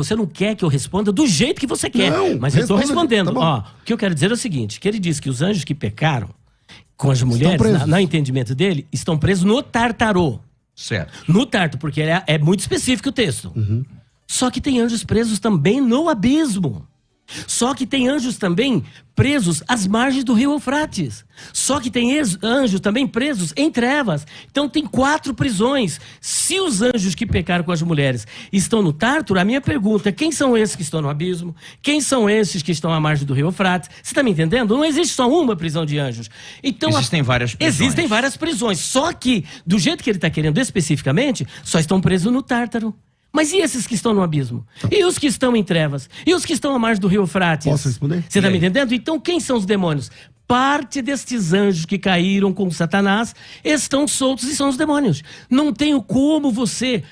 Você não quer que eu responda do jeito que você quer. Não, mas eu estou respondendo. Tá Ó, o que eu quero dizer é o seguinte, que ele diz que os anjos que pecaram com as mulheres, no entendimento dele, estão presos no Tártaro. Certo. No Tártaro, porque é muito específico o texto. Só que tem anjos presos também no abismo. Só que tem anjos também presos às margens do rio Eufrates. Só que tem anjos também presos em trevas. Então tem 4 prisões. Se os anjos que pecaram com as mulheres estão no Tártaro, a minha pergunta é: quem são esses que estão no abismo? Quem são esses que estão à margem do rio Eufrates? Você está me entendendo? Não existe só uma prisão de anjos. Então, existem várias prisões. Existem várias prisões. Só que, do jeito que ele está querendo especificamente, só estão presos no Tártaro. Mas e esses que estão no abismo? E os que estão em trevas? E os que estão à margem do rio Eufrates? Posso responder? Você está me entendendo? Então quem são os demônios? Parte destes anjos que caíram com Satanás estão soltos e são os demônios. Não tenho como você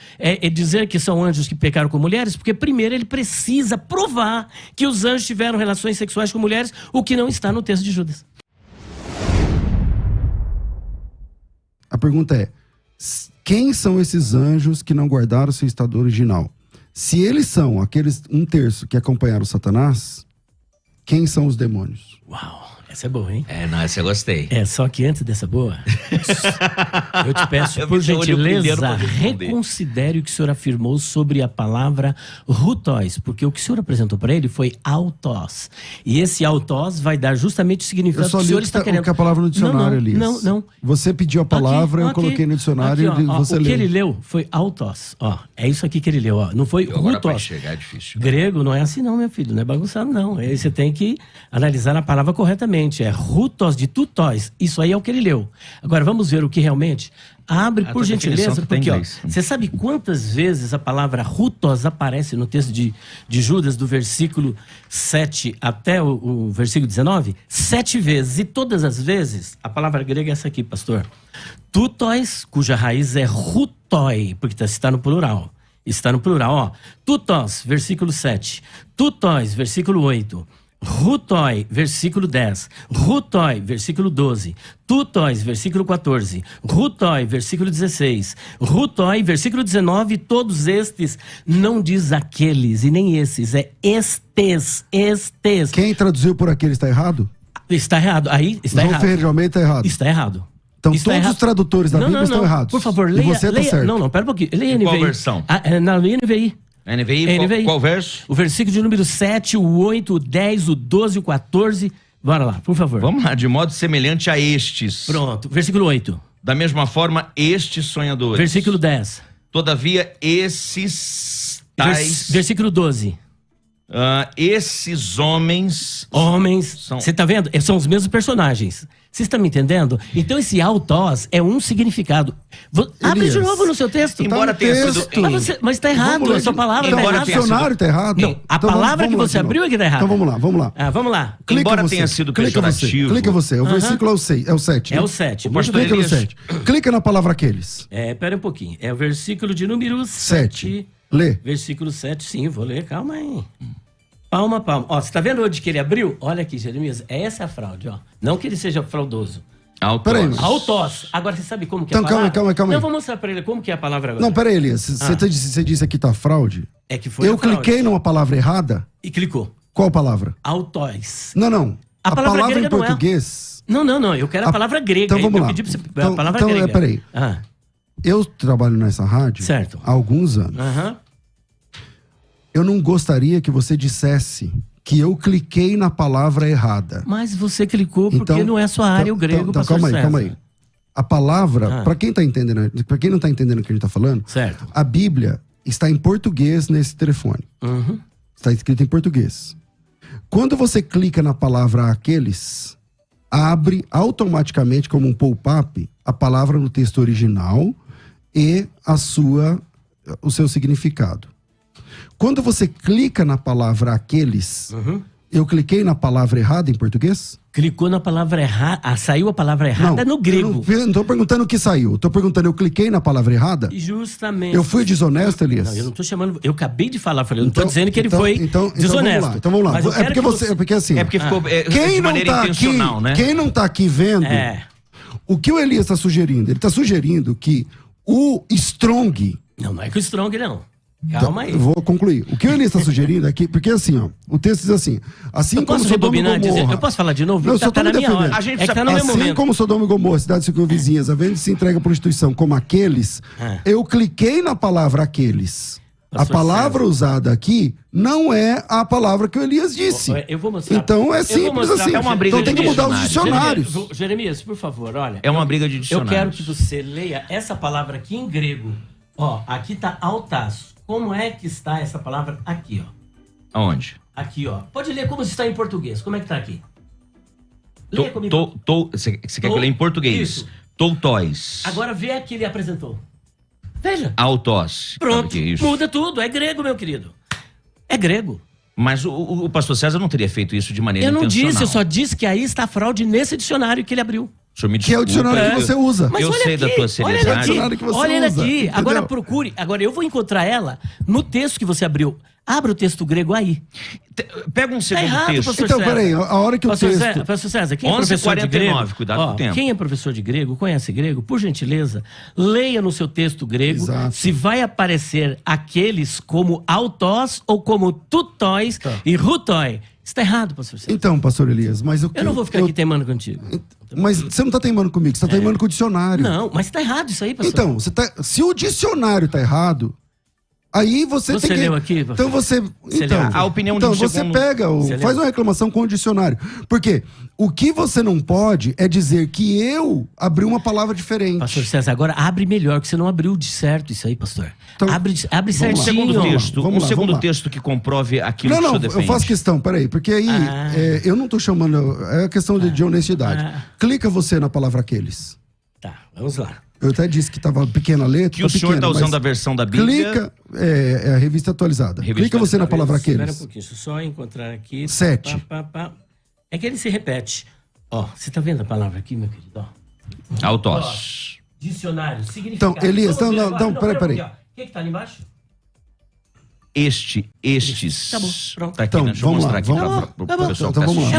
dizer que são anjos que pecaram com mulheres, porque primeiro ele precisa provar que os anjos tiveram relações sexuais com mulheres, o que não está no texto de Judas. A pergunta é: quem são esses anjos que não guardaram seu estado original? Se eles são aqueles 1/3 que acompanharam Satanás, quem são os demônios? Uau, essa é boa, hein? Não, essa eu gostei. Só que antes dessa boa, eu te peço, por gentileza, reconsidere o que o senhor afirmou sobre a palavra rutóis, porque o que o senhor apresentou para ele foi autós. E esse autós vai dar justamente o significado que o senhor está querendo. Eu só li a palavra no dicionário, Elias. Não. Você pediu a palavra, eu coloquei no dicionário e você leu. O que ele leu foi autós. É isso aqui que ele leu. Não foi rutóis. Agora para enxergar é difícil. Grego não é assim não, meu filho. Não é bagunçado não. Aí você tem que analisar a palavra corretamente. É rutos de tutóis. Isso aí é o que ele leu. Agora vamos ver o que realmente. Abre, por gentileza, porque você sabe quantas vezes a palavra rutos aparece no texto de Judas, do versículo 7 até o versículo 19? 7 vezes. E todas as vezes, a palavra grega é essa aqui, pastor. Tutóis, cuja raiz é rutói, porque está no plural. Está no plural, Tutos, versículo 7. Tutóis, versículo 8. Rutói, versículo 10. Rutói, versículo 12. Tutóis, versículo 14. Rutói, versículo 16. Rutói, versículo 19. Todos estes não diz aqueles e nem esses. É estes. Quem traduziu por aquele está errado? Está errado. Aí está João errado. Ferreira de Almeida está errado. Está errado. Então todos os tradutores da Bíblia estão errados. Por favor, leia. E você está certo. Não, pera um pouquinho. Leia NVI. Qual versão? Na NVI. NVI, qual verso? O versículo de número 7, o 8, o 10, o 12, o 14. Bora lá, por favor. Vamos lá, de modo semelhante a estes. Pronto, versículo 8. Da mesma forma, estes sonhadores. Versículo 10. Todavia, esses tais... Versículo 12. Esses homens... Você tá vendo? São os mesmos personagens. Você está me entendendo? Então esse autós é um significado. Abre de novo no seu texto. Embora tenha sido... Mas está errado, a sua palavra está errada. O dicionário está errado? Não, a palavra que você abriu é que está errada. Então vamos lá. Vamos lá. Embora tenha sido pejorativo... Clica você. O versículo é o 7. É o 7. Clica no 7. Clica na palavra aqueles. Pera um pouquinho. É o versículo de número 7. Lê. Versículo 7, sim, vou ler. Calma aí. Palma. Você tá vendo onde que ele abriu? Olha aqui, Jeremias. Essa é a fraude, Não que ele seja fraudoso. Autós. Agora, você sabe como que é a palavra? Calma aí. Não, eu vou mostrar pra ele como que é a palavra agora. Não, pera aí, Elias. Você disse aqui tá fraude? É que foi Eu cliquei numa palavra errada. E clicou. Qual palavra? Autós. Não. A palavra em português... Não. Eu quero a palavra grega. Então vamos lá. Eu pedi pra você a palavra grega. Então, peraí. Eu trabalho nessa rádio há alguns anos. Eu não gostaria que você dissesse que eu cliquei na palavra errada. Mas você clicou porque não é sua área, o grego, pastor César. Calma aí. A palavra, para quem tá entendendo, para quem não tá entendendo o que a gente tá falando, certo. A Bíblia está em português nesse telefone. Está escrito em português. Quando você clica na palavra aqueles, abre automaticamente como um pop-up a palavra no texto original e o seu significado. Quando você clica na palavra aqueles, eu cliquei na palavra errada em português? Clicou na palavra errada, saiu a palavra errada no grego. Eu não tô perguntando o que saiu, eu tô perguntando, eu cliquei na palavra errada? Justamente. Eu fui desonesto, Elias? Não, eu não tô chamando, eu acabei de falar, eu não tô dizendo que ele foi desonesto. Então vamos lá. É porque assim... É porque ficou de maneira intencional, né? Quem não tá aqui vendo, o que o Elias tá sugerindo? Ele tá sugerindo que o Strong... Não é que o Strong, não. Calma aí. Eu vou concluir. O que o Elias está sugerindo aqui, porque assim, ó, o texto diz assim como Sodoma e Gomorra... Eu posso falar de novo? Não, eu só tá tô me na minha hora. defendendo. A gente tá no meu momento. Como Sodoma e Gomorra, cidades circunvizinhas, havendo se entrega à prostituição como aqueles, eu cliquei na palavra aqueles. A palavra usada aqui não é a palavra que o Elias disse. Eu vou mostrar. Então é simples assim. É uma briga então tem que mudar os dicionários. Jeremias, por favor, olha. É uma briga de dicionários. Eu quero que você leia essa palavra aqui em grego. Ó, aqui tá autasso. Como é que está essa palavra aqui, ó? Aonde? Aqui, ó. Pode ler como está em português. Como é que tá aqui? Leia comigo. Você quer que eu leia em português? Isso. Toutóis. Agora vê a que ele apresentou. Veja. Autós. Pronto. Muda tudo. É grego, meu querido. É grego. Mas o pastor César não teria feito isso de maneira intencional. Eu não intencional. disse, eu só disse que aí está a fraude nesse dicionário que ele abriu. Que é o dicionário que você usa. Mas eu sei aqui, da tua seriedade. Olha ele aqui. Agora procure. Agora eu vou encontrar ela no texto que você abriu. Abra o texto grego aí. Pega um segundo texto. Então, peraí, a hora que o texto... Pastor César, quem é professor de grego... Cuidado com o tempo. Quem é professor de grego, conhece grego, por gentileza, leia no seu texto grego se vai aparecer aqueles como autós ou como tutóis e rutói. Está errado, pastor César. Então, pastor Elias, mas eu não vou ficar aqui teimando contigo. Mas você não está teimando comigo, você está teimando com o dicionário. Não, mas está errado isso aí, pastor. Então, se o dicionário está errado, aí você tem que... leu aqui? Então você... Então, a opinião então de você pega, faz uma reclamação com o dicionário. Porque o que você não pode é dizer que eu abri uma palavra diferente. Pastor César, agora abre melhor, que você não abriu de certo isso aí, pastor. Então, abre certinho. Um segundo texto que comprove aquilo que o senhor defende. Eu faço questão, peraí, porque aí eu não estou chamando... É questão de honestidade. Clica você na palavra aqueles. Tá, vamos lá. Eu até disse que estava pequena letra. Que o senhor está usando a versão da Bíblia. Clica, é a revista atualizada. Clica você na palavra aqueles. Espera um pouquinho, deixa eu só encontrar aqui. 7. É que ele se repete. Ó, você tá vendo a palavra aqui, meu querido? Autós. Dicionário, significado. Então, Elias, não, peraí. O que tá ali embaixo? Estes. Tá bom, pronto. Tá aqui, então, deixa eu mostrar aqui para o pessoal. Então, vamos lá. É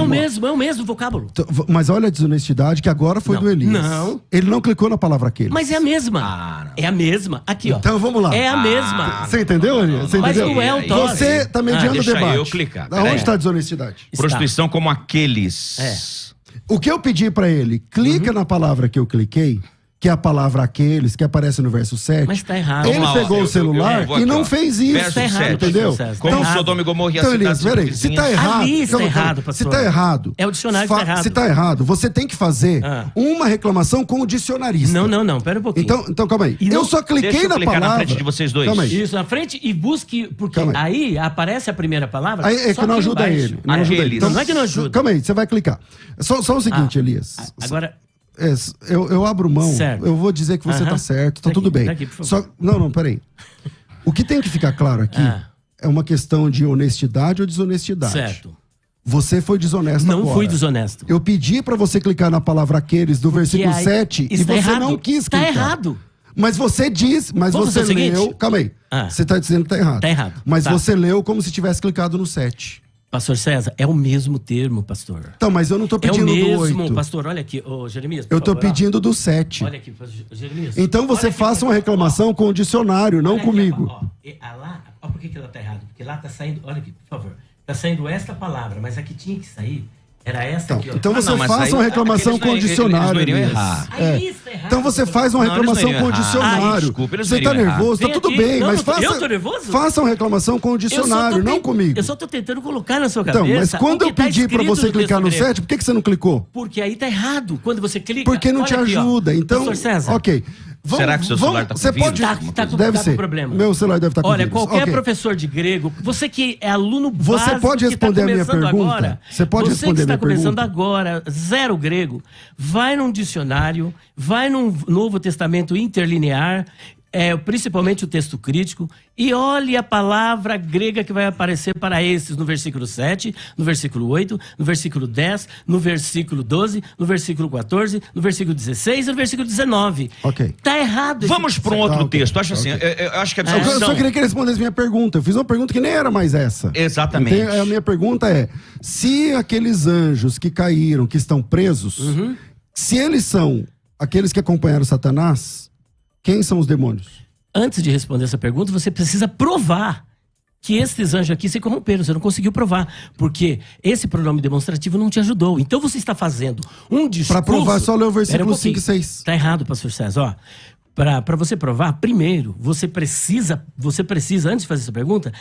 o mesmo vocábulo. Então, mas olha a desonestidade que agora foi do Elias. Não. Ele não clicou na palavra aqueles. Mas é a mesma. É a mesma. Aqui, ó. Então vamos lá. É a mesma. Você entendeu, Elias? Você mas entendeu? não é autós. Você está mediando o debate. Eu clicar. Onde está a desonestidade? Prostituição como aqueles. O que eu pedi para ele, clica na palavra que eu cliquei, que é a palavra aqueles, que aparece no verso 7. Mas tá errado. Ele pegou o celular e não fez isso. Verso 7, entendeu? Como Sodoma e Gomorra e a cidade peraí, se tá errado... Ali está errado, pastor. Se tá errado... É o dicionário que tá errado. Se tá errado, você tem que fazer uma reclamação com o dicionarista. Não, pera um pouquinho. Então calma aí. Eu só cliquei na palavra... na frente de vocês dois. Calma aí. Isso, na frente e busque... Porque aí aparece a primeira palavra... Aí é que não ajuda ele. Não ajuda ele. Não é que não ajuda. Calma aí, você vai clicar. Só o seguinte, Elias. Agora... Eu abro mão, eu vou dizer que você tá certo, tá tudo bem. Não, peraí. O que tem que ficar claro aqui é uma questão de honestidade ou desonestidade. Certo. Você foi desonesto agora. Não fui desonesto. Eu pedi pra você clicar na palavra aqueles do versículo 7 e você não quis clicar. Tá errado. Mas você diz, mas você leu... Calma aí. Você tá dizendo que tá errado. Tá errado. Mas você leu como se tivesse clicado no 7. Pastor César, é o mesmo termo, pastor. Então, mas eu não tô pedindo do 8. É o mesmo, pastor. Olha aqui, Jeremias, por Eu tô favor, pedindo do 7. Olha aqui, Jeremias. Então você faça uma reclamação com o dicionário, não comigo. Lá, por que ela tá errada? Porque lá tá saindo, olha aqui, por favor. Tá saindo esta palavra, mas a que tinha que sair era essa aqui, ó. Então você faça uma reclamação com o dicionário. Então você faz uma reclamação com o dicionário. Você tá nervoso, tá tudo bem, mas faça uma reclamação com o dicionário, não comigo. Eu só tô tentando colocar na sua cabeça. Então, mas quando eu pedi pra você clicar no 7, por que você não clicou? Porque aí tá errado. Quando você clica... Porque não te ajuda. Então, ok. Será que o seu celular tá com vírus? Deve ser. Problema. Meu celular deve estar com vírus. Olha, qualquer professor de grego, você que é aluno básico, você pode responder a minha pergunta? Agora, você pode responder a minha pergunta? Você que está começando agora, zero grego, vai num dicionário, vai num Novo Testamento interlinear, principalmente o texto crítico, e olhe a palavra grega que vai aparecer para esses no versículo 7, no versículo 8, no versículo 10, no versículo 12, no versículo 14, no versículo 16 e no versículo 19. Ok. Tá errado. Vamos para um outro texto. Acho assim, eu acho que a discussão... Eu só queria que ele respondesse minha pergunta. Eu fiz uma pergunta que nem era mais essa. Exatamente. A minha pergunta é, se aqueles anjos que caíram, que estão presos, se eles são aqueles que acompanharam Satanás, quem são os demônios? antes de responder essa pergunta, você precisa provar que esses anjos aqui se corromperam. Você não conseguiu provar, porque esse pronome demonstrativo não te ajudou. Então você está fazendo um discurso... Para provar, só ler o versículo 5 e 6. Está errado, pastor César. Ó, para você provar, primeiro, você precisa, antes de fazer essa pergunta,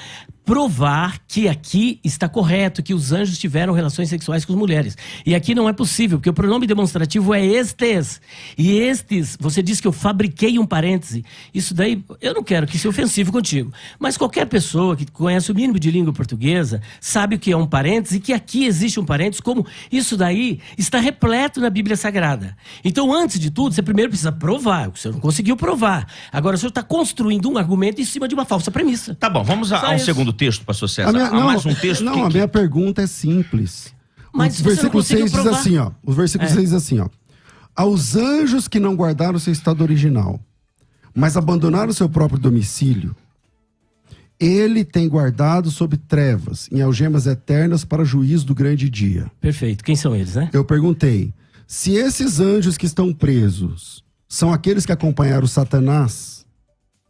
provar que aqui está correto, que os anjos tiveram relações sexuais com as mulheres. E aqui não é possível, porque o pronome demonstrativo é estes. E estes, você disse que eu fabriquei um parêntese. Isso daí, eu não quero que seja ofensivo contigo. Mas qualquer pessoa que conhece o mínimo de língua portuguesa sabe o que é um parêntese e que aqui existe um parêntese, como isso daí está repleto na Bíblia Sagrada. Então, antes de tudo, você primeiro precisa provar. O senhor não conseguiu provar. Agora, o senhor está construindo um argumento em cima de uma falsa premissa. Tá bom, vamos a um segundo texto, pastor César. Mais um texto. Não, a minha pergunta é simples. Mas o versículo 6 diz assim, ó. O versículo 6 diz assim, ó. Aos anjos que não guardaram seu estado original, mas abandonaram seu próprio domicílio, ele tem guardado sob trevas, em algemas eternas para juízo do grande dia. Perfeito. Quem são eles, né? Eu perguntei, se esses anjos que estão presos são aqueles que acompanharam Satanás,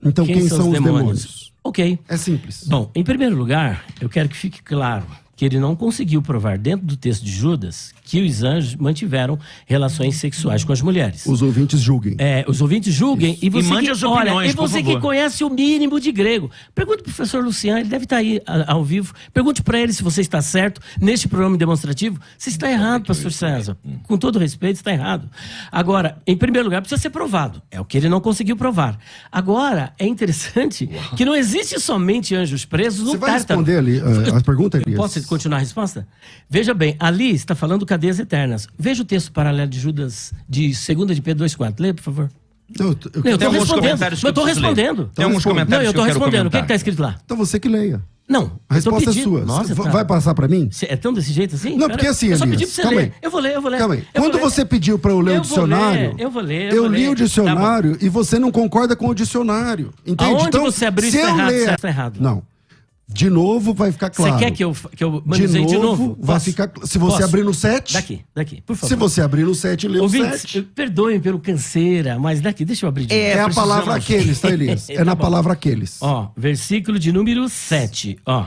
então quem são os demônios? Ok. É simples. Bom, em primeiro lugar, eu quero que fique claro que ele não conseguiu provar dentro do texto de Judas que os anjos mantiveram relações sexuais com as mulheres. Os ouvintes julguem. Os ouvintes julguem. Isso. E você mande as opiniões, e você que conhece o mínimo de grego. Pergunte pro professor Luciano, ele deve estar aí ao vivo. Pergunte para ele se você está certo neste pronome demonstrativo. Você está errado, pastor César. Com todo respeito, está errado. Agora, em primeiro lugar, precisa ser provado. É o que ele não conseguiu provar. Agora, é interessante que não existe somente anjos presos no Tártaro. Você vai responder ali a pergunta, Elias? Posso continuar a resposta? Veja bem, ali está falando cadeias eternas. Veja o texto paralelo de Judas, de 2 de Pedro 2,4. Lê, por favor. Eu estou respondendo. Eu estou respondendo. Tem alguns comentários. Não, eu estou respondendo. O que está escrito lá? Então você que leia. Não, a resposta é sua. Nossa, vai passar para mim? É tão desse jeito assim? Não, porque assim, eu só Elias, pedi para você ler. Eu vou ler. Calma aí. Quando você pediu para eu ler o dicionário, eu vou ler. Eu li o dicionário e você não concorda com o dicionário. Entende? Aonde então, você abriu se isso eu errado? Não. De novo vai ficar claro. Você quer que eu manuseie de novo? Vai ficar. Se você abrir no 7. Daqui, por favor. Se você abrir no 7 e ler o 7. Perdoem pelo canseira, mas daqui, deixa eu abrir de novo. É a palavra aqueles, tá, Elias? É na palavra aqueles. Ó, versículo de número 7. Ó,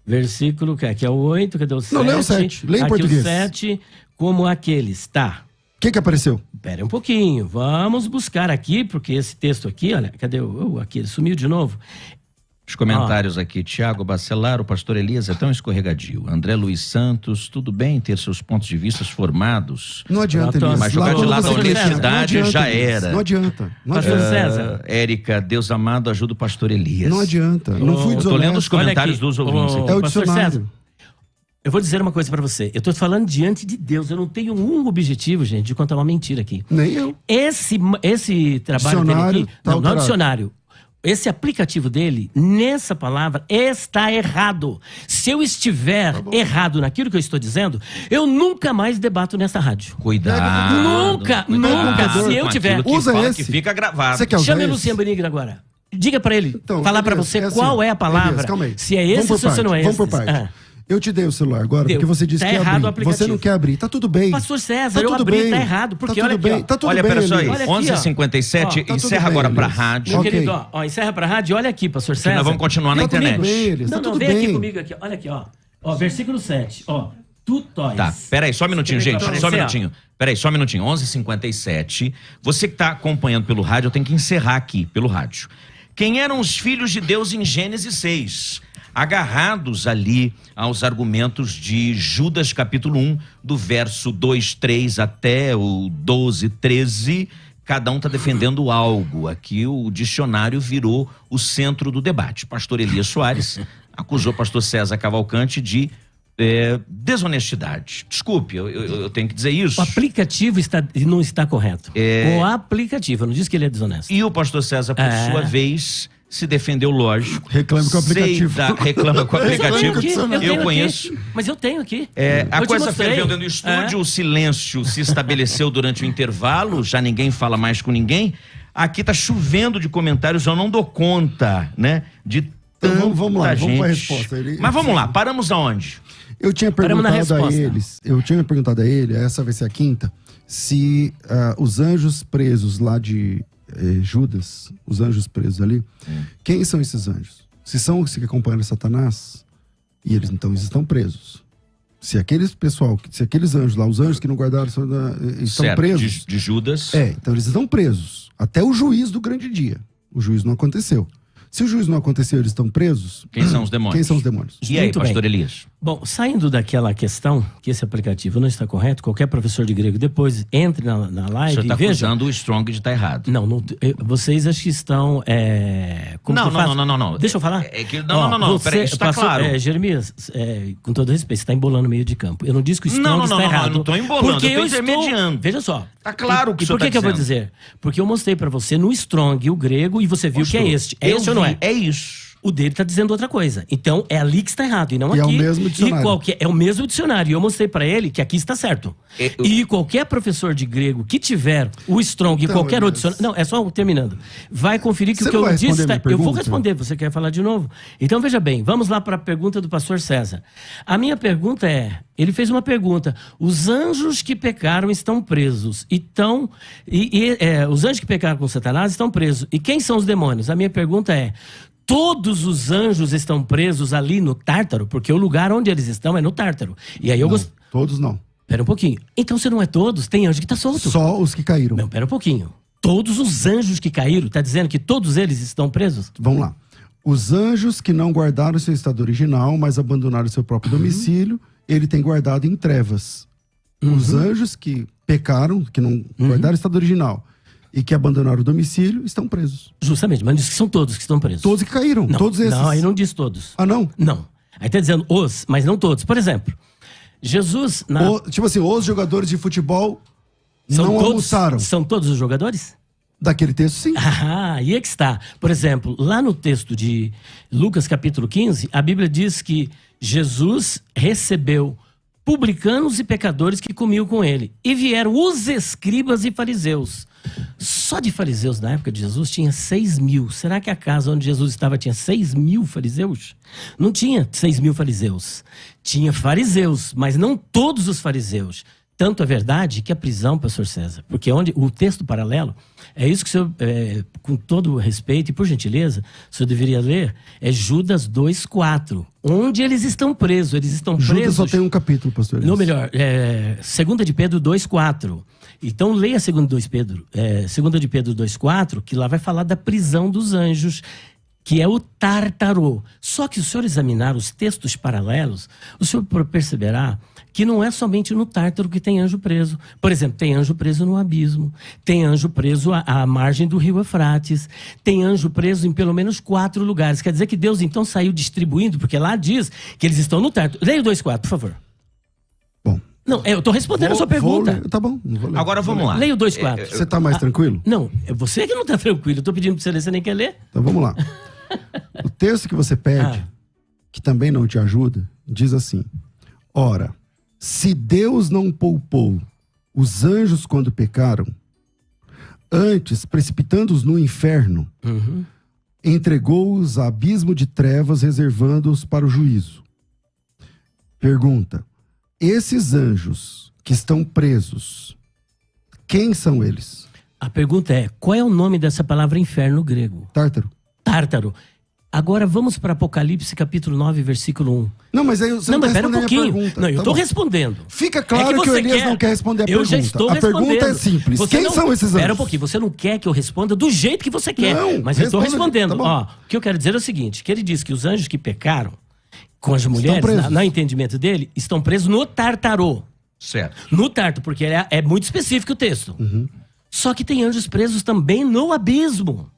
versículo que é o 8, cadê o 7? Não, lê o 7. Lê em português. Aqui o 7, como aqueles, tá. O que apareceu? Espera um pouquinho, vamos buscar aqui, porque esse texto aqui, olha, cadê aqui? Ele sumiu de novo. Os comentários aqui, Tiago Bacelar, o pastor Elias é tão escorregadio. André Luiz Santos, tudo bem ter seus pontos de vista formados. Não adianta, Elias. Mas jogar de lado a honestidade já era. Não adianta. Pastor César. Érica, Deus amado, ajuda o pastor Elias. Não adianta. Não fui desonesto. Estou lendo os comentários dos ouvintes aqui. É o dicionário. Eu vou dizer uma coisa pra você. Eu tô falando diante de Deus. Eu não tenho um objetivo, gente, de contar uma mentira aqui. Nem eu. Esse trabalho dele aqui... Não é o dicionário. Esse aplicativo dele, nessa palavra, está errado. Se eu estiver errado naquilo que eu estou dizendo, eu nunca mais debato nessa rádio. Cuidado. Nunca. Se eu tiver... Usa esse. Que fica gravado. Chame o Luciano Benigno agora. Diga pra ele, falar pra você assim, qual é a palavra. Calma aí. Se é esse ou se você não é esse. Vamos por parte. Eu te dei o celular agora, porque você disse que ia abrir. Você não quer abrir. Tá tudo bem. Pastor César, eu abri, tá errado. Porque olha aqui, tá tudo olha, bem. Olha, pera só aí. 11h57, encerra agora pra rádio. Meu querido, ó, encerra pra rádio. Olha aqui, pastor César. Nós vamos continuar na internet. Não, vem aqui comigo aqui. Olha aqui, ó. Ó, versículo 7. Ó, tutóis. Tá, peraí, só um minutinho, gente. Só um minutinho. Peraí, só um minutinho. 11h57. Você que tá acompanhando pelo rádio, eu tenho que encerrar aqui pelo rádio. Quem eram os filhos de Deus em Gênesis 6? Agarrados ali aos argumentos de Judas capítulo 1, do verso 2, 3 até o 12, 13, cada um está defendendo algo. Aqui o dicionário virou o centro do debate. Pastor Elias Soares acusou pastor César Cavalcante de desonestidade. Desculpe, eu tenho que dizer isso. O aplicativo não está correto. O aplicativo, eu não disse que ele é desonesto. E o pastor César, por sua vez... se defendeu, lógico. Reclama com o aplicativo. Reclama com o aplicativo. Eu conheço. Aqui, mas eu tenho aqui. A coisa ferveu dentro do estúdio, o silêncio se estabeleceu durante o intervalo, já ninguém fala mais com ninguém. Aqui tá chovendo de comentários, eu não dou conta, né? De tanta então, vamos lá, gente. vamos para a resposta. Mas vamos lá, paramos aonde? Eu tinha perguntado a ele, essa vai ser a quinta, se os anjos presos lá de Judas, os anjos presos ali, quem são esses anjos? Se são os que acompanham Satanás, e eles então estão presos. Se aqueles anjos lá, os anjos que não guardaram, estão presos. De Judas. Então eles estão presos. Até o juízo do grande dia. O juízo não aconteceu. Se o juízo não aconteceu, eles estão presos. Quem são os demônios? Quem são os demônios? E aí, Muito pastor bem. Elias? Bom, saindo daquela questão que esse aplicativo não está correto, qualquer professor de grego depois entre na O live senhor está e veja... acusando o Strong de estar errado. Não, vocês acho que estão... Não. Deixa eu falar? Não, peraí, isso está claro. Jeremias, com todo respeito, você está embolando o meio de campo. Eu não disse que o Strong está errado. Não, eu não estou embolando, porque eu estou intermediando. Veja só. Tá claro o que o senhor por que está eu vou dizer? Porque eu mostrei para você no Strong o grego e você viu que é este. É este ou não é? É isso. O dele está dizendo outra coisa. Então, é ali que está errado, e não aqui. É o mesmo dicionário. É o mesmo dicionário. E eu mostrei para ele que aqui está certo. E qualquer professor de grego que tiver o Strong e qualquer outro dicionário... Não, é só terminando. Vai conferir que o que eu disse... Eu vou responder, você quer falar de novo? Então, veja bem, vamos lá para a pergunta do pastor César. A minha pergunta é... Ele fez uma pergunta. Os anjos que pecaram estão presos. Os anjos que pecaram com Satanás estão presos. E quem são os demônios? A minha pergunta é... Todos os anjos estão presos ali no Tártaro, porque o lugar onde eles estão é no Tártaro. E aí Todos não. Pera um pouquinho. Então, se não é todos, tem anjo que está solto. Só os que caíram. Não, pera um pouquinho. Todos os anjos que caíram, está dizendo que todos eles estão presos? Vamos lá. Os anjos que não guardaram seu estado original, mas abandonaram seu próprio domicílio, ele tem guardado em trevas. Os anjos que pecaram, que não guardaram o estado original, e que abandonaram o domicílio, estão presos. Justamente, mas diz que são todos que estão presos. Todos que caíram, não, todos esses. Não, aí não diz todos. Ah, não? Não. Aí tá dizendo os, mas não todos. Por exemplo, Jesus... os jogadores de futebol não almoçaram. São todos os jogadores? Daquele texto, sim. E é que está. Por exemplo, lá no texto de Lucas capítulo 15, a Bíblia diz que Jesus recebeu publicanos e pecadores que comiam com ele. E vieram os escribas e fariseus. Só de fariseus na época de Jesus tinha 6.000. Será que a casa onde Jesus estava tinha 6.000 fariseus? Não tinha 6.000 fariseus. Tinha fariseus, mas não todos os fariseus. Tanto é verdade que a prisão, pastor César, porque o texto paralelo, é isso que o senhor, com todo o respeito e por gentileza, o senhor deveria ler, é Judas 2,4. Onde eles estão presos? Eles estão presos... Judas só tem um capítulo, pastor. Não, melhor, 2 de Pedro 2,4. Então leia 2 de Pedro 2,4, que lá vai falar da prisão dos anjos, que é o Tártaro. Só que se o senhor examinar os textos paralelos, o senhor perceberá que não é somente no Tártaro que tem anjo preso. Por exemplo, tem anjo preso no abismo, tem anjo preso à margem do rio Eufrates, tem anjo preso em pelo menos 4 lugares. Quer dizer que Deus então saiu distribuindo, porque lá diz que eles estão no Tártaro. Leia o 2,4, por favor. Bom. Não, eu estou respondendo a sua pergunta. Tá bom, não vou ler. Agora vamos lá. Leia o 2,4. Você está mais tranquilo? Não, é você que não está tranquilo. Eu estou pedindo para você ler, você nem quer ler? Então vamos lá. O texto que você pede, que também não te ajuda, diz assim: ora, se Deus não poupou os anjos quando pecaram, antes, precipitando-os no inferno, entregou-os a abismo de trevas, reservando-os para o juízo. Pergunta: esses anjos que estão presos, quem são eles? A pergunta é, qual é o nome dessa palavra inferno grego? Tártaro. Tártaro. Agora vamos para Apocalipse capítulo 9, versículo 1. Não, mas aí você não está respondendo a minha pergunta. Não, eu estou respondendo. Fica claro que o Elias não quer responder a pergunta. Eu já estou respondendo. A pergunta é simples. Quem são esses anjos? Espera um pouquinho, você não quer que eu responda do jeito que você quer. Não, mas eu estou respondendo. Tá o que eu quero dizer é o seguinte, que ele diz que os anjos que pecaram com as mulheres, no entendimento dele, estão presos no Tártaro. Certo. No Tártaro, porque é muito específico o texto. Só que tem anjos presos também no abismo.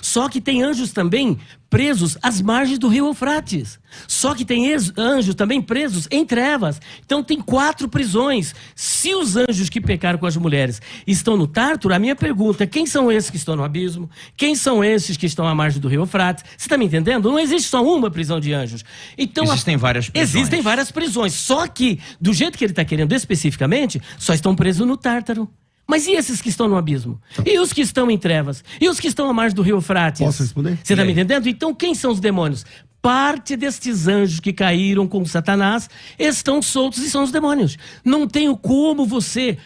Só que tem anjos também presos às margens do rio Eufrates. Só que tem anjos também presos em trevas. Então tem 4 prisões. Se os anjos que pecaram com as mulheres estão no Tártaro, a minha pergunta é: quem são esses que estão no abismo? Quem são esses que estão à margem do rio Eufrates? Você está me entendendo? Não existe só uma prisão de anjos. Então, existem várias prisões. Existem várias prisões. Só que, do jeito que ele está querendo especificamente, só estão presos no Tártaro. Mas e esses que estão no abismo? E os que estão em trevas? E os que estão à margem do rio Eufrates? Posso responder? Você está me entendendo? Então, quem são os demônios? parte destes anjos que caíram com Satanás estão soltos e são os demônios. Não tenho como você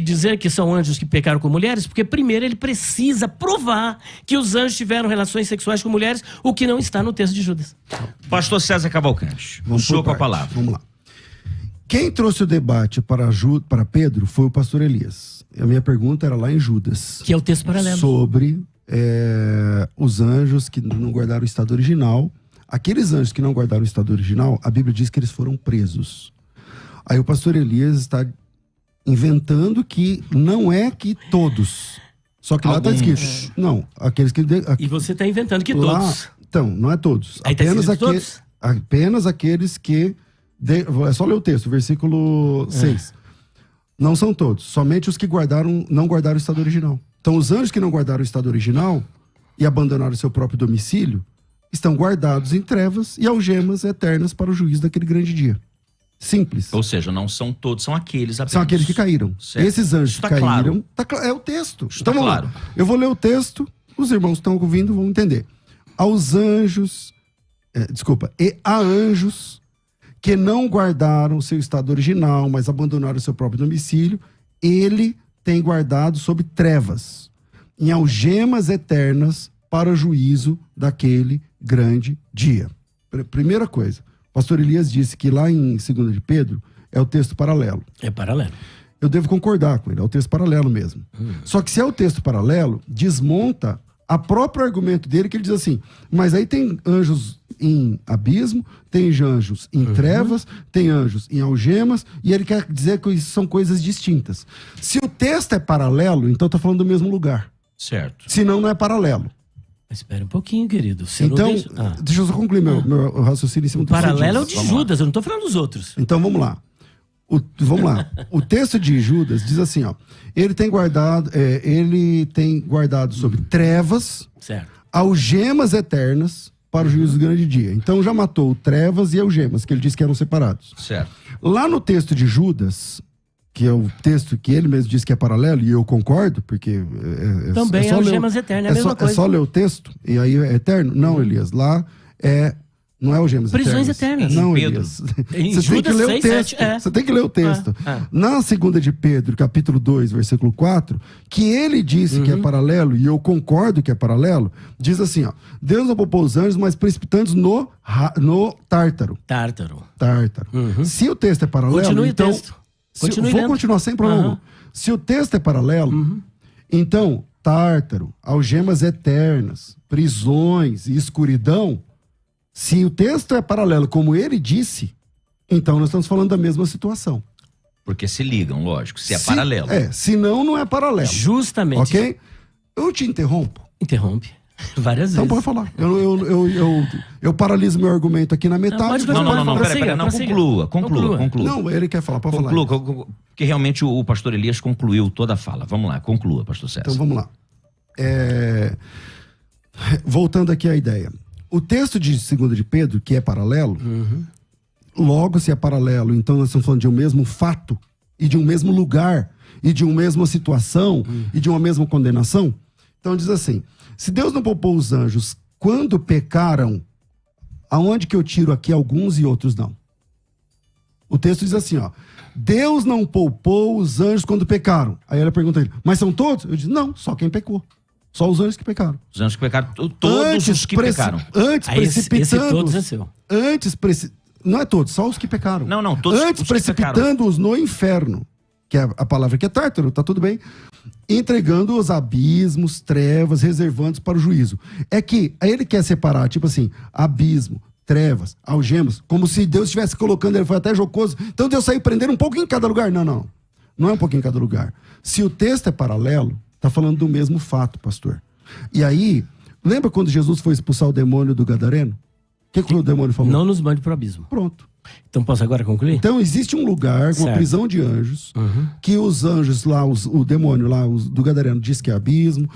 dizer que são anjos que pecaram com mulheres, porque primeiro ele precisa provar que os anjos tiveram relações sexuais com mulheres, o que não está no texto de Judas. Pastor César Cavalcante, o senhor com a palavra. Vamos lá. Quem trouxe o debate para Pedro foi o pastor Elias. A minha pergunta era lá em Judas. Que é o texto paralelo. Sobre os anjos que não guardaram o estado original. Aqueles anjos que não guardaram o estado original, a Bíblia diz que eles foram presos. Aí o pastor Elias está inventando que não é que todos. Só que lá está escrito. Não, aqueles que... E você está inventando que lá, todos. Então, não é todos. Aí Apenas aqueles que... É só ler o texto, versículo 6. Não são todos. Somente os que não guardaram o estado original. Então, os anjos que não guardaram o estado original e abandonaram o seu próprio domicílio estão guardados em trevas e algemas eternas para o juízo daquele grande dia. Simples. Ou seja, não são todos, são aqueles apenas. São aqueles que caíram. Certo. Esses anjos que caíram... Claro. É o texto. Então, vamos lá. Eu vou ler o texto, os irmãos que estão ouvindo vão entender. Aos anjos... E a anjos que não guardaram o seu estado original, mas abandonaram o seu próprio domicílio, ele tem guardado sob trevas, em algemas eternas para o juízo daquele grande dia. Primeira coisa, o pastor Elias disse que lá em 2 de Pedro é o texto paralelo. É paralelo. Eu devo concordar com ele, é o texto paralelo mesmo. Só que se é o texto paralelo, desmonta a próprio argumento dele, que ele diz assim, mas aí tem anjos em abismo, tem anjos em trevas, tem anjos em algemas, e ele quer dizer que são coisas distintas. Se o texto é paralelo, então está falando do mesmo lugar. Certo. Senão não é paralelo. Espera um pouquinho, querido. Então, deixa eu só concluir meu raciocínio em cima do paralelo é o de Judas, eu não estou falando dos outros. Então vamos lá. O texto de Judas diz assim, ó. Ele tem guardado sob trevas, certo, algemas eternas para o juízo do grande dia. Então já matou trevas e algemas, que ele disse que eram separados. Certo. Lá no texto de Judas, que é o texto que ele mesmo disse que é paralelo, e eu concordo, porque... Também é algemas eternas, é a mesma coisa. É só ler o texto, e aí é eterno? Não, Elias, lá não é algemas prisões eternas. Não, Elias. Você tem que ler o texto. Você tem que ler o texto. Na 2 de Pedro, capítulo 2, versículo 4, que ele disse que é paralelo, e eu concordo que é paralelo, diz assim, ó. Deus não poupou os anjos, mas precipitando no Tártaro. Tártaro. Se o texto é paralelo, continue então... o texto. Vou continuar sem problema. Se o texto é paralelo, então, Tártaro, algemas eternas, prisões e escuridão... Se o texto é paralelo, como ele disse, então nós estamos falando da mesma situação. Porque se ligam, lógico, se é paralelo. Senão não é paralelo. Justamente. Ok? Eu te interrompo. Interrompe. Várias vezes. Então pode falar. Eu paraliso meu argumento aqui na metade. Não, peraí, conclua. Não, ele quer falar, pode falar. Porque realmente o pastor Elias concluiu toda a fala. Vamos lá, conclua, pastor César. Então vamos lá. Voltando aqui à ideia. O texto de 2 de Pedro, que é paralelo, logo se é paralelo, então nós estamos falando de um mesmo fato, e de um mesmo lugar, e de uma mesma situação, e de uma mesma condenação. Então diz assim, se Deus não poupou os anjos quando pecaram, aonde que eu tiro aqui alguns e outros não? O texto diz assim, ó, Deus não poupou os anjos quando pecaram. Aí ela pergunta a ele, mas são todos? Eu disse, não, só quem pecou. Só os anjos que pecaram. Os anjos que pecaram, todos os que pecaram. Antes precipitando... todos é seu. Não é todos, só os que pecaram. Não, todos antes precipitando-os no inferno, que é a palavra que é tártaro, tá tudo bem, entregando os abismos, trevas, reservando-os para o juízo. É que aí ele quer separar, tipo assim, abismo, trevas, algemas, como se Deus estivesse colocando, ele foi até jocoso, então Deus saiu prendendo um pouquinho em cada lugar. Não é um pouquinho em cada lugar. Se o texto é paralelo, está falando do mesmo fato, pastor. E aí, lembra quando Jesus foi expulsar o demônio do Gadareno? O que o demônio falou? Não nos mande para o abismo. Pronto. Então posso agora concluir? Então existe um lugar, uma prisão de anjos, que os anjos lá, o demônio lá, do Gadareno diz que é abismo,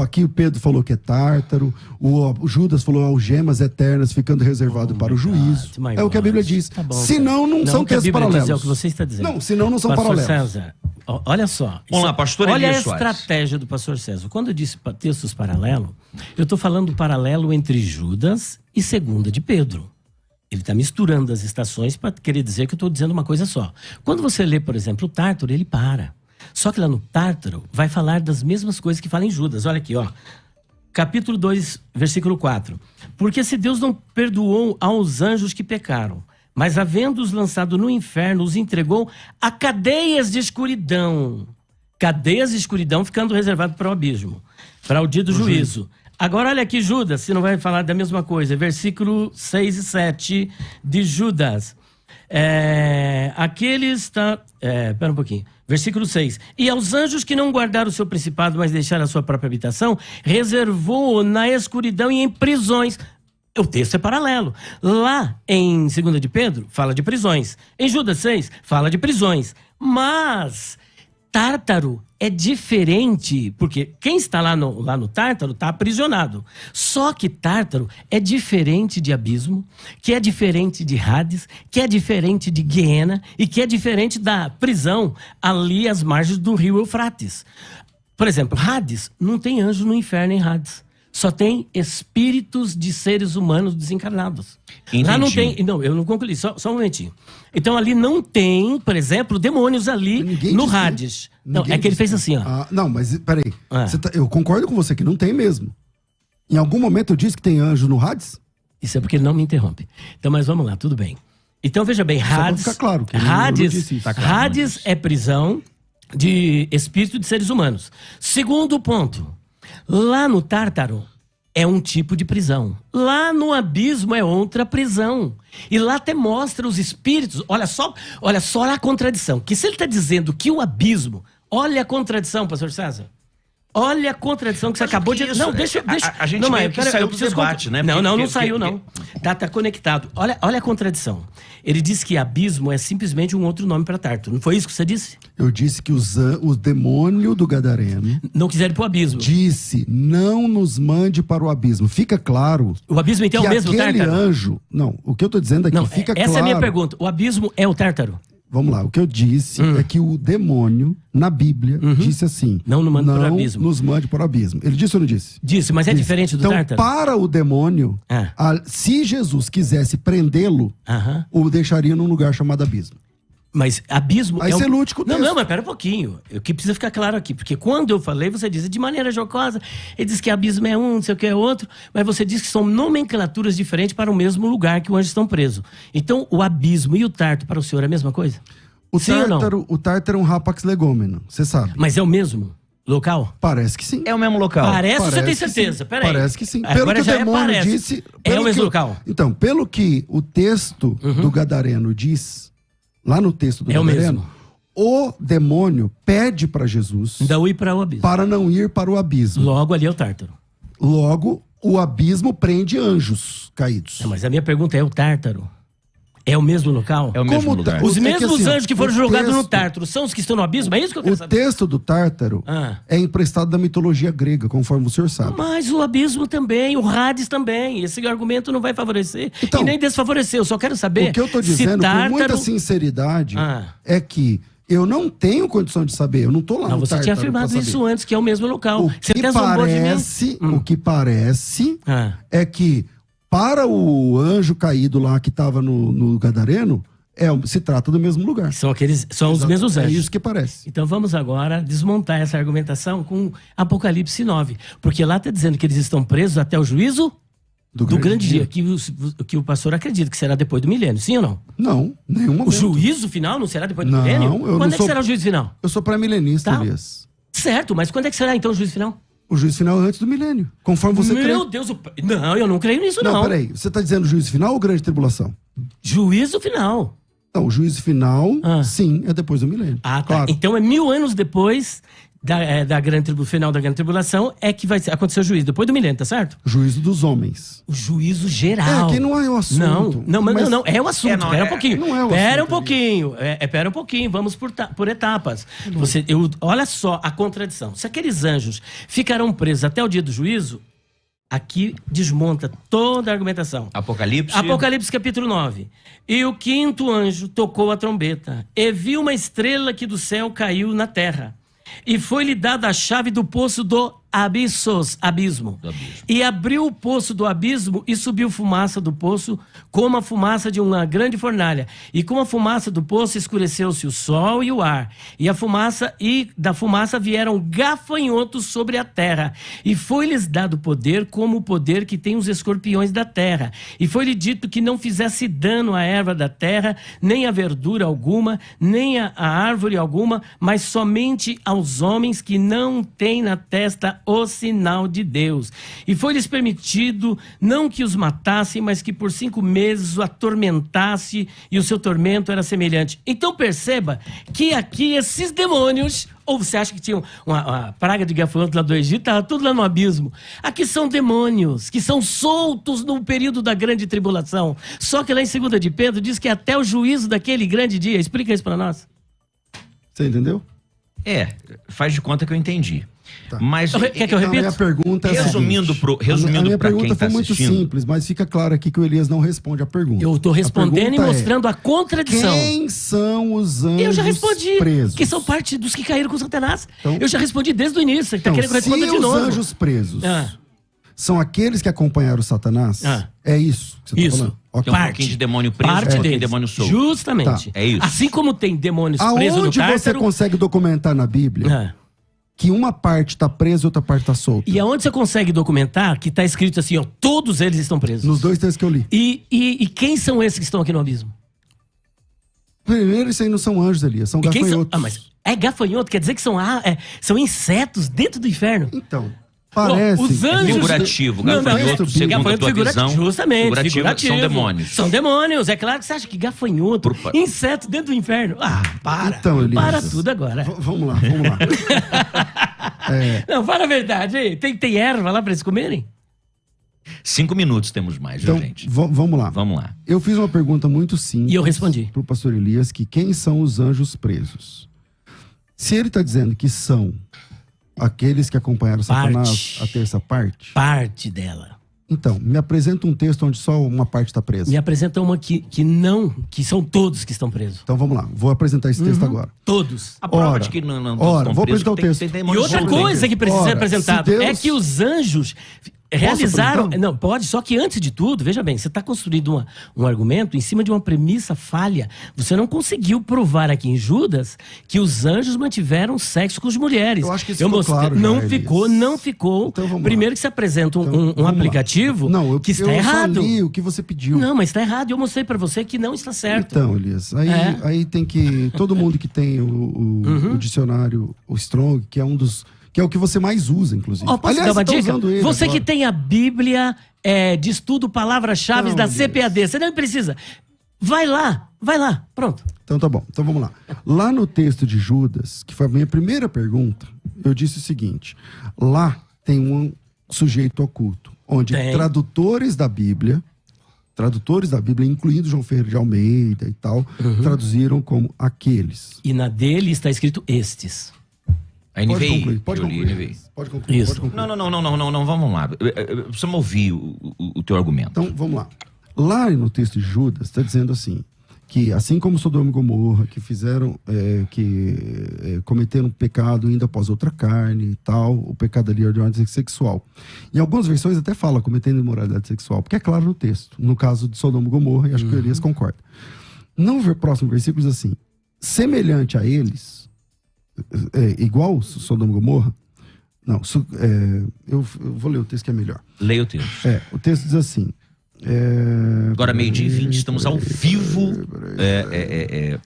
aqui o Pedro falou que é tártaro, o Judas falou algemas eternas ficando reservado para o juízo. É o que a Bíblia diz. Tá bom, senão não são textos paralelos. É o que você está dizendo. Não, senão não são paralelos. César, olha só. Vamos lá, pastor Olha Elias a Soares. estratégia do pastor César. Quando eu disse textos paralelos, eu estou falando do paralelo entre Judas e 2 de Pedro. Ele está misturando as estações para querer dizer que eu estou dizendo uma coisa só. Quando você lê, por exemplo, o Tártaro, ele para. Só que lá no Tártaro vai falar das mesmas coisas que fala em Judas. Olha aqui, ó. Capítulo 2, versículo 4. Porque se Deus não perdoou aos anjos que pecaram, mas havendo-os lançado no inferno, os entregou a cadeias de escuridão. Cadeias de escuridão ficando reservado para o abismo, para o dia do juízo. Agora olha aqui Judas, se não vai falar da mesma coisa. Versículo 6 e 7 de Judas. Aquele está... Espera um pouquinho. Versículo 6. E aos anjos que não guardaram o seu principado, mas deixaram a sua própria habitação, reservou na escuridão e em prisões. O texto é paralelo. Lá em 2 de Pedro, fala de prisões. Em Judas 6, fala de prisões. Mas Tártaro é diferente, porque quem está lá no Tártaro está aprisionado. Só que Tártaro é diferente de abismo, que é diferente de Hades, que é diferente de Guiena e que é diferente da prisão ali às margens do rio Eufrates. Por exemplo, Hades, não tem anjo no inferno em Hades. Só tem espíritos de seres humanos desencarnados. Entendi. Lá não tem... Não, eu não concluí, só um momentinho. Então ali não tem, por exemplo, demônios ali no Hades. Não, é que ele fez assim, ó. Não, mas peraí. Eu concordo com você que não tem mesmo. Em algum momento eu disse que tem anjo no Hades? Isso é porque ele não me interrompe. Então, mas vamos lá, tudo bem. Então, veja bem, Hades... Fica claro que Hades é prisão de espírito de seres humanos. Segundo ponto... Lá no Tártaro é um tipo de prisão. Lá no abismo é outra prisão. E lá até mostra os espíritos. Olha só a contradição. Que se ele está dizendo que o abismo... Olha a contradição, pastor César. Olha a contradição que você acabou de... Isso? Não, deixa... A gente meio que saiu do debate, né? Não saiu, não. Tá conectado. Olha a contradição. Ele disse que abismo é simplesmente um outro nome para Tártaro. Não foi isso que você disse? Eu disse que o demônio do Gadareno... Não quiseram ir para o abismo. Disse, não nos mande para o abismo. Fica claro... O abismo então é o mesmo Tártaro? Aquele anjo... Não, o que eu estou dizendo aqui, fica claro... Essa é a minha pergunta. O abismo é o Tártaro? Vamos lá, o que eu disse é que o demônio, na Bíblia, disse assim... Não nos mande para o abismo. Não nos mande para o abismo. Ele disse ou não disse? Disse, mas é diferente do Tártaro? Então, para o demônio, se Jesus quisesse prendê-lo, o deixaria num lugar chamado abismo. Mas abismo... Aí você lute com o texto. Não, mas pera um pouquinho. O que precisa ficar claro aqui. Porque quando eu falei, você disse de maneira jocosa, ele diz que abismo é um, não sei o que é outro, mas você diz que são nomenclaturas diferentes para o mesmo lugar que os anjos estão presos. Então, o abismo e o Tártaro para o senhor é a mesma coisa? O Tártaro é um rapax legômeno, você sabe. Mas é o mesmo local? Parece que sim. É o mesmo local. Parece você tem certeza? Peraí. Parece que sim. Pelo que o demônio disse... É o mesmo local? Então, pelo que o texto do Gadareno diz... Lá no texto do Gadareno, o demônio pede para Jesus não ir para o abismo. Para não ir para o abismo. Logo ali é o Tártaro. Logo, o abismo prende anjos caídos. Não, mas a minha pergunta é o Tártaro? É o mesmo local? É o mesmo lugar. Os mesmos anjos que foram jogados no Tártaro são os que estão no abismo? É isso que eu quero saber. O texto do Tártaro é emprestado da mitologia grega, conforme o senhor sabe. Mas o abismo também, o Hades também. Esse argumento não vai favorecer e nem desfavorecer. Eu só quero saber. O que eu estou dizendo com muita sinceridade é que eu não tenho condição de saber. Eu não estou lá no Tártaro. Você tinha afirmado isso antes, que é o mesmo local. O que parece é que para o anjo caído lá que estava no Gadareno, se trata do mesmo lugar. São os mesmos anjos. É isso que parece. Então vamos agora desmontar essa argumentação com Apocalipse 9. Porque lá está dizendo que eles estão presos até o juízo do grande dia. Que o pastor acredita que será depois do milênio. Sim ou não? Não, nenhum momento. O juízo final não será depois do milênio? Quando é que será o juízo final? Eu sou pré-milenista, Elias. Certo, mas quando é que será então o juízo final? O juízo final é antes do milênio, conforme você crê. Meu Deus, não, eu não creio nisso não. Não, peraí, você está dizendo juízo final ou grande tribulação? Juízo final. Não, o juízo final, sim, é depois do milênio. Ah, tá. Claro. Então é 1000 anos depois final da grande tribulação é que vai acontecer o juízo, depois do milênio, tá certo? Juízo dos homens. O juízo geral. Que não é o assunto. Não, é o assunto. Espera um pouquinho. Não é o Espera assunto, um pouquinho. Espera um pouquinho, vamos por etapas. Olha só a contradição. Se aqueles anjos ficarão presos até o dia do juízo, Aqui desmonta toda a argumentação. Apocalipse capítulo 9. E o 5º anjo tocou a trombeta, e viu uma estrela que do céu caiu na terra. E foi-lhe dada a chave do poço do abismo. E abriu o poço do abismo e subiu fumaça do poço, como a fumaça de uma grande fornalha. E com a fumaça do poço escureceu-se o sol e o ar. E da fumaça vieram gafanhotos sobre a terra. E foi-lhes dado poder como o poder que tem os escorpiões da terra. E foi-lhe dito que não fizesse dano à erva da terra, nem a verdura alguma, nem a árvore alguma, mas somente aos homens que não têm na testa o sinal de Deus. E foi-lhes permitido não que os matassem, mas que por 5 meses o atormentasse, e o seu tormento era semelhante. Então perceba que aqui esses demônios, ou você acha que tinha uma praga de gafanhoto lá do Egito, estava tudo lá no abismo. Aqui são demônios que são soltos no período da grande tribulação. Só que lá em 2 de Pedro diz que até o juízo daquele grande dia. Explica isso para nós. Você entendeu? Faz de conta que eu entendi. Tá. Mas quer que eu repita? A minha pergunta é resumindo para quem está assistindo. A minha pergunta foi muito simples, mas fica claro aqui que o Elias não responde a pergunta. Eu estou respondendo e mostrando a contradição. Quem são os anjos presos? Eu já respondi, que são parte dos que caíram com Satanás. Então, eu já respondi desde o início. Você está querendo que eu responda de novo. Se os anjos presos são aqueles que acompanharam Satanás, é isso que você está falando? Tem um pouquinho de demônio preso, tem um demônio solto. Justamente. É isso. Assim como tem demônios presos no Tártaro... Aonde você consegue documentar na Bíblia que uma parte está presa e outra parte está solta? E aonde você consegue documentar que está escrito assim, ó, todos eles estão presos? Nos 2 textos que eu li. E quem são esses que estão aqui no abismo? Primeiro, isso aí não são anjos, Elias, são gafanhotos. Mas é gafanhoto, quer dizer que são insetos dentro do inferno? Então... Parece. Os anjos... Figurativo, gafanhoto, segundo a tua visão, justamente, figurativo. São demônios. São demônios, é claro que você acha que gafanhoto, inseto dentro do inferno. Para. Então, Elias, para tudo agora. Vamos lá. Não, fala a verdade. Tem erva lá pra eles comerem? 5 minutos temos mais, então, gente. Vamos lá. Vamos lá. Eu fiz uma pergunta muito simples. E eu respondi. Pro pastor Elias, que quem são os anjos presos? Se ele está dizendo que são aqueles que acompanharam Satanás, a terça parte? Parte dela. Então, me apresenta um texto onde só uma parte está presa. Me apresenta uma que são todos que estão presos. Então vamos lá, vou apresentar esse texto agora. Todos. A prova de que não vou apresentar o texto. E outra coisa que precisa ser apresentada é que os anjos realizaram... Não, pode, só que antes de tudo, veja bem, você está construindo um argumento em cima de uma premissa falha. Você não conseguiu provar aqui em Judas que os anjos mantiveram sexo com as mulheres. Eu acho que isso ficou claro. Não ficou. Então, primeiro que se apresenta um aplicativo que está errado. Eu só li o que você pediu. Não, mas está errado. Eu mostrei para você que não está certo. Então, Elias, aí tem que... Todo mundo que tem o dicionário, o Strong, que é um dos... Que é o que você mais usa, inclusive. Posso dar uma dica? Você agora. Que tem a Bíblia de estudo palavras-chave da CPAD, você não precisa. Vai lá, pronto. Então tá bom, então vamos lá. Lá no texto de Judas, que foi a minha primeira pergunta, eu disse o seguinte: lá tem um sujeito oculto, onde tradutores da Bíblia, incluindo João Ferreira de Almeida e tal, traduziram como aqueles. E na dele está escrito estes. A NVI. Pode concluir. Isso. Não, vamos lá. Precisamos ouvir o teu argumento. Então, vamos lá. Lá no texto de Judas, está dizendo assim, que assim como Sodoma e Gomorra, que fizeram, cometeram pecado indo após outra carne e tal, o pecado ali é de ordem sexual. Em algumas versões até fala cometendo imoralidade sexual, porque é claro no texto. No caso de Sodoma e Gomorra, e acho que o Elias concorda. No próximo versículo diz assim, semelhante a eles... igual Sodoma e Gomorra? Não, eu vou ler o texto que é melhor. Leia o texto. O texto diz assim... Agora, 12:20, estamos ao vivo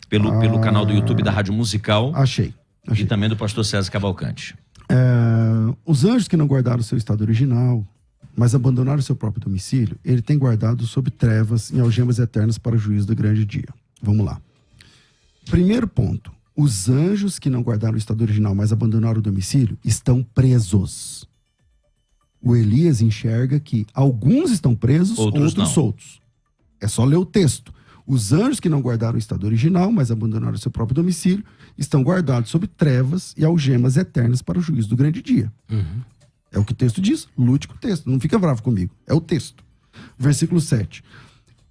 pelo canal do YouTube da Rádio Musical. Achei. E também do pastor César Cavalcante. Os anjos que não guardaram o seu estado original, mas abandonaram o seu próprio domicílio, ele tem guardado sob trevas em algemas eternas para o juízo do grande dia. Vamos lá. Primeiro ponto. Os anjos que não guardaram o estado original, mas abandonaram o domicílio, estão presos. O Elias enxerga que alguns estão presos, outros soltos. É só ler o texto. Os anjos que não guardaram o estado original, mas abandonaram o seu próprio domicílio, estão guardados sob trevas e algemas eternas para o juízo do grande dia. É o que o texto diz. Lute com o texto. Não fica bravo comigo. É o texto. Versículo 7.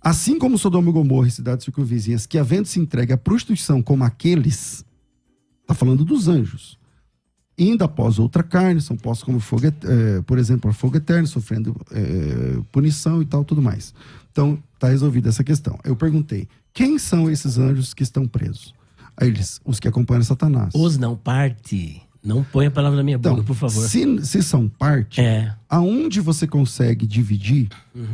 Assim como Sodoma e Gomorra e cidades circunvizinhas, que havendo se entregue à prostituição como aqueles, está falando dos anjos, indo após outra carne, são postos como fogo, por exemplo, fogo eterno, sofrendo punição e tal, tudo mais. Então, está resolvida essa questão. Eu perguntei, quem são esses anjos que estão presos? Aí eles, os que acompanham Satanás. Os não parte. Não põe a palavra na minha boca, por favor. Se são parte, aonde você consegue dividir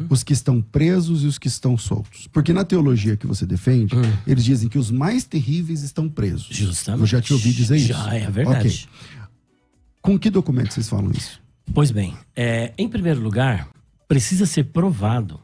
os que estão presos e os que estão soltos? Porque na teologia que você defende, eles dizem que os mais terríveis estão presos. Justamente. Eu já te ouvi dizer isso. Já, é verdade. Okay. Com que documento vocês falam isso? Pois bem, em primeiro lugar, precisa ser provado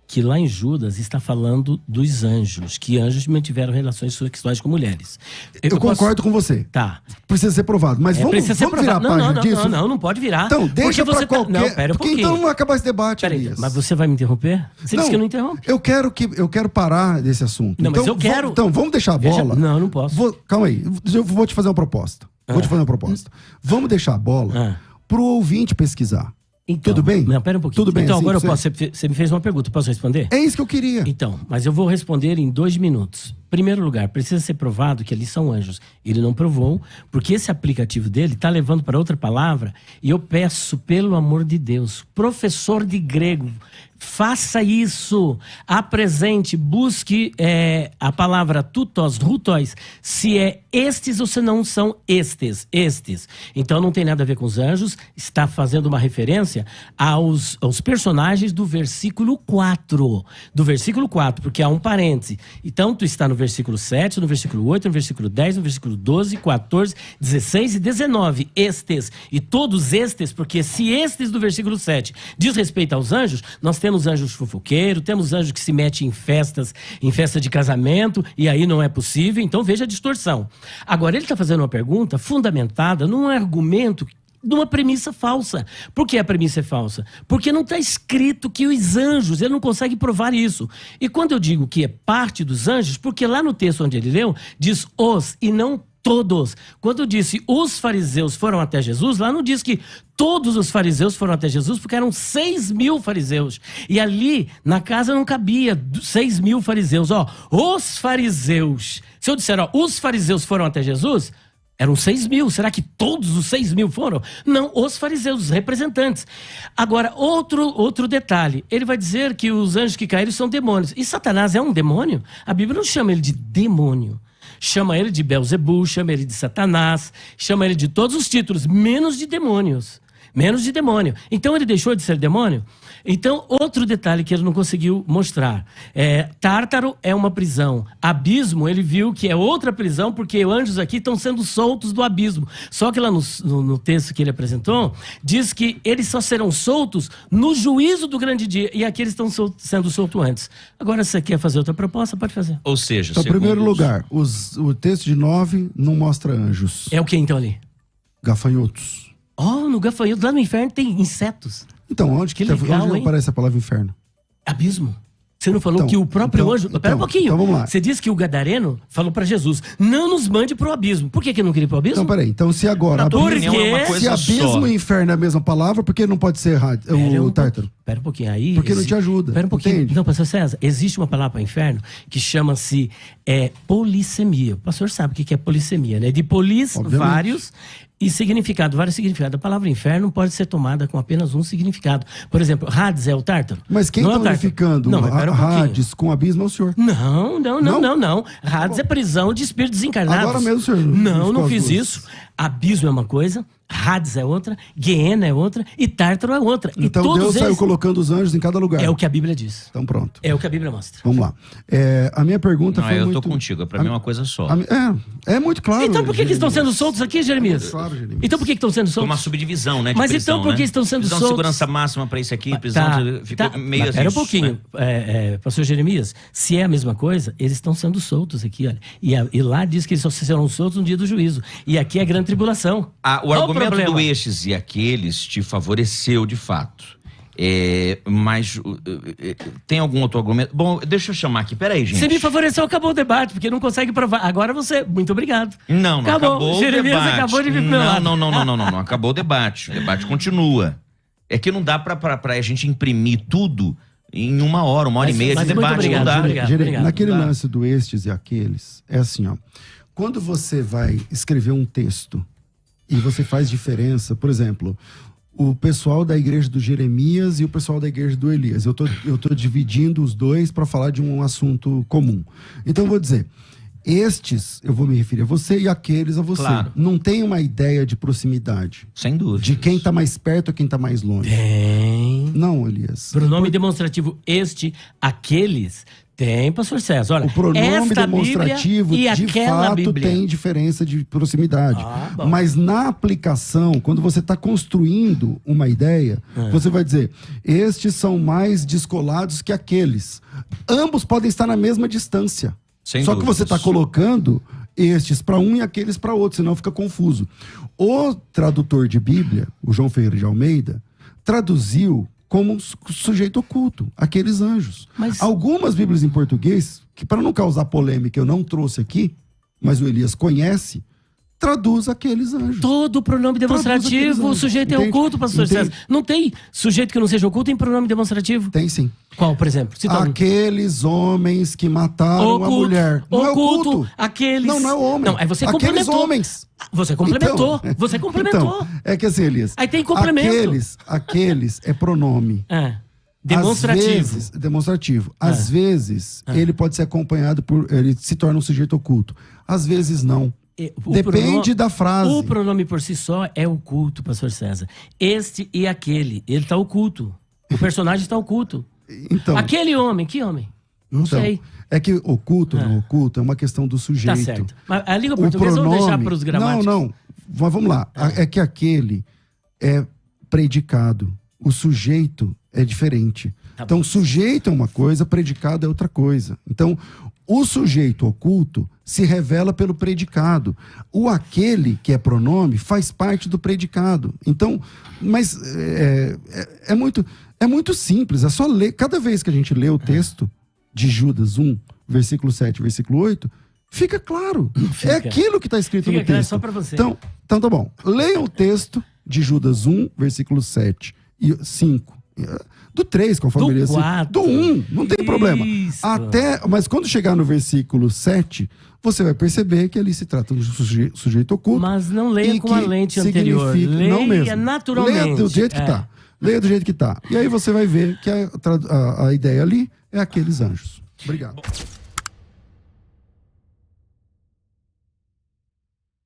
que lá em Judas está falando dos anjos, que anjos mantiveram relações sexuais com mulheres. Eu concordo com você. Tá. Precisa ser provado, mas vamos virar a página disso? Não pode virar. Então, deixa pra qualquer... Não, pera um pouquinho. Então não vai acabar esse debate, Elias. Mas você vai me interromper? Você disse que não interrompe. Eu quero parar desse assunto. Não, então, mas eu quero... Então, vamos deixar a bola... Não posso. Calma aí, eu vou te fazer uma proposta. Vamos deixar a bola pro ouvinte pesquisar. Então, tudo bem? Não, pera um pouquinho. Tudo bem, então assim, agora eu posso. Você me fez uma pergunta, posso responder? É isso que eu queria. Então, mas eu vou responder em 2 minutos. Primeiro lugar, precisa ser provado que ali são anjos. Ele não provou, porque esse aplicativo dele está levando para outra palavra. E eu peço, pelo amor de Deus, professor de grego, faça isso. Apresente, busque a palavra tutos, rutóis, se é estes ou se não são estes. Então não tem nada a ver com os anjos, está fazendo uma referência aos personagens do versículo 4. Do versículo 4, porque há um parêntese. Então tu está no versículo 7, no versículo 8, no versículo 10, no versículo 12, 14, 16 e 19. Estes. E todos estes, porque se estes do versículo 7 diz respeito aos anjos, nós temos anjos fofoqueiros, temos anjos que se metem em festa de casamento, e aí não é possível. Então veja a distorção. Agora, ele está fazendo uma pergunta fundamentada num argumento de uma premissa falsa. Por que a premissa é falsa? Porque não está escrito que os anjos, ele não consegue provar isso. E quando eu digo que é parte dos anjos, porque lá no texto onde ele leu, diz os e não todos. Quando disse os fariseus foram até Jesus, lá não diz que todos os fariseus foram até Jesus, porque eram 6.000 fariseus. E ali, na casa, não cabia 6.000 fariseus. Os fariseus. Se eu disser, os fariseus foram até Jesus... Eram 6.000. Será que todos os 6.000 foram? Não, os fariseus, os representantes. Agora, outro detalhe. Ele vai dizer que os anjos que caíram são demônios. E Satanás é um demônio? A Bíblia não chama ele de demônio. Chama ele de Belzebu, chama ele de Satanás, chama ele de todos os títulos, menos de demônios. Menos de demônio. Então ele deixou de ser demônio? Então, outro detalhe que ele não conseguiu mostrar. Tártaro é uma prisão. Abismo, ele viu que é outra prisão, porque anjos aqui estão sendo soltos do abismo. Só que lá no texto que ele apresentou, diz que eles só serão soltos no juízo do grande dia. E aqui eles estão sendo soltos antes. Agora, se você quer fazer outra proposta, pode fazer. Ou seja, então, em primeiro lugar, o texto de 9 não mostra anjos. É o que então ali? Gafanhotos. No gafanhoto, lá no inferno tem insetos. Então, onde não aparece a palavra inferno? Abismo. Você não falou que o próprio anjo... Espera um pouquinho. Então vamos lá. Você disse que o gadareno falou para Jesus, não nos mande pro abismo. Por que não queria ir pro abismo? Então, peraí. Então, se agora... Se abismo e inferno é a mesma palavra, por que não pode ser o tártaro? Espera um pouquinho. Aí... Porque não te ajuda. Espera um pouquinho. Entende? Não, pastor César, existe uma palavra para inferno que chama-se polissemia. O pastor sabe o que é polissemia, né? De polis, obviamente. Vários... E significado, vários significados. A palavra inferno não pode ser tomada com apenas um significado. Por exemplo, Hades é o tártaro? Mas quem está unificando Hades com abismo é o senhor. Não. Hades é prisão de espíritos desencarnados. Agora mesmo, senhor. Não fiz isso. Abismo é uma coisa, Hades é outra, Guiena é outra e Tártaro é outra. Então Deus saiu colocando os anjos em cada lugar. É o que a Bíblia diz. Então pronto. É o que a Bíblia mostra. Vamos lá. A minha pergunta foi eu tô contigo. Pra mim é uma coisa só. É muito claro. Então por que estão sendo soltos aqui, Jeremias? Claro, Jeremias. Então por que estão sendo soltos? Uma subdivisão, né? Mas prisão, então por que estão sendo soltos? Segurança máxima pra isso aqui, prisão ficou meio assim. Espera um pouquinho, pastor Jeremias. Se é a mesma coisa, eles estão sendo soltos aqui, olha. E lá diz que eles só serão soltos no dia do juízo. E aqui é a grande tribulação. O argumento do estes e aqueles te favoreceu de fato. Mas tem algum outro argumento? Bom, deixa eu chamar aqui. Peraí, gente. Você me favoreceu, acabou o debate, porque não consegue provar. Agora você... Muito obrigado. Não acabou o Jeremias debate. Acabou de vir pro meu lado. Não acabou o debate. O debate continua. É que não dá pra a gente imprimir tudo em 1 hora, 1 hora e meia de debate. Obrigado, não dá. obrigado. Naquele lance do estes e aqueles, é assim, ó. Quando você vai escrever um texto e você faz diferença, por exemplo, o pessoal da igreja do Jeremias e o pessoal da igreja do Elias. Eu tô dividindo os dois para falar de um assunto comum. Então eu vou dizer, estes, eu vou me referir a você e aqueles a você. Claro. Não tem uma ideia de proximidade. Sem dúvida. De quem tá mais perto ou quem tá mais longe. Tem. Não, Elias. Pronome demonstrativo este, aqueles... Tem, pastor César. Olha, o pronome demonstrativo, e de fato, Bíblia. tem diferença de proximidade. Bom. Mas na aplicação, quando você está construindo uma ideia, você vai dizer, estes são mais descolados que aqueles. Ambos podem estar na mesma distância. Sem Só dúvidas. que você está colocando estes para um e aqueles para outro, senão fica confuso. O tradutor de Bíblia, o João Ferreira de Almeida, traduziu como sujeito oculto, aqueles anjos. Mas... Algumas Bíblias em português, que para não causar polêmica eu não trouxe aqui, mas o Elias conhece, traduz aqueles anjos. Todo pronome demonstrativo, o sujeito é oculto, pastor César. Não tem sujeito que não seja oculto em pronome demonstrativo? Tem sim. Qual, por exemplo? Cita aqueles homens que mataram a mulher. Não é oculto. Aqueles... Não é homem. Não, aí você aqueles complementou. Homens. Você complementou. Então, você complementou. Então, é que assim, Elias. Aí tem complemento. Aqueles é pronome. Demonstrativo. Demonstrativo. Às vezes, ele pode ser acompanhado por... Ele se torna um sujeito oculto. Às vezes, não. Depende da frase. O pronome por si só é oculto, pastor César. Este e aquele. Ele está oculto. O personagem está oculto. Então, aquele homem, que homem? Não sei. É que oculto ou não oculto é uma questão do sujeito. Tá certo. Mas a língua portuguesa vamos deixar para os gramáticos. Não. Mas vamos lá. É que aquele é predicado. O sujeito é diferente. Tá então, bom. Sujeito é uma coisa, predicado é outra coisa. Então, o sujeito oculto se revela pelo predicado. O aquele, que é pronome, faz parte do predicado. Então, mas é muito simples. É só ler. Cada vez que a gente lê o texto de Judas 1, versículo 7, versículo 8, fica claro. É aquilo que está escrito no texto. Claro, só para você. Então tá bom. Leia o texto de Judas 1, versículo 7 e 5. Do 3, conforme ele... Do 4. Do 1, não tem problema. Isso. Mas quando chegar no versículo 7, você vai perceber que ali se trata de um sujeito oculto. Mas não leia com a lente anterior. Leia não mesmo. naturalmente. Leia do jeito que tá. Leia do jeito que tá. E aí você vai ver que a ideia ali é aqueles anjos. Obrigado.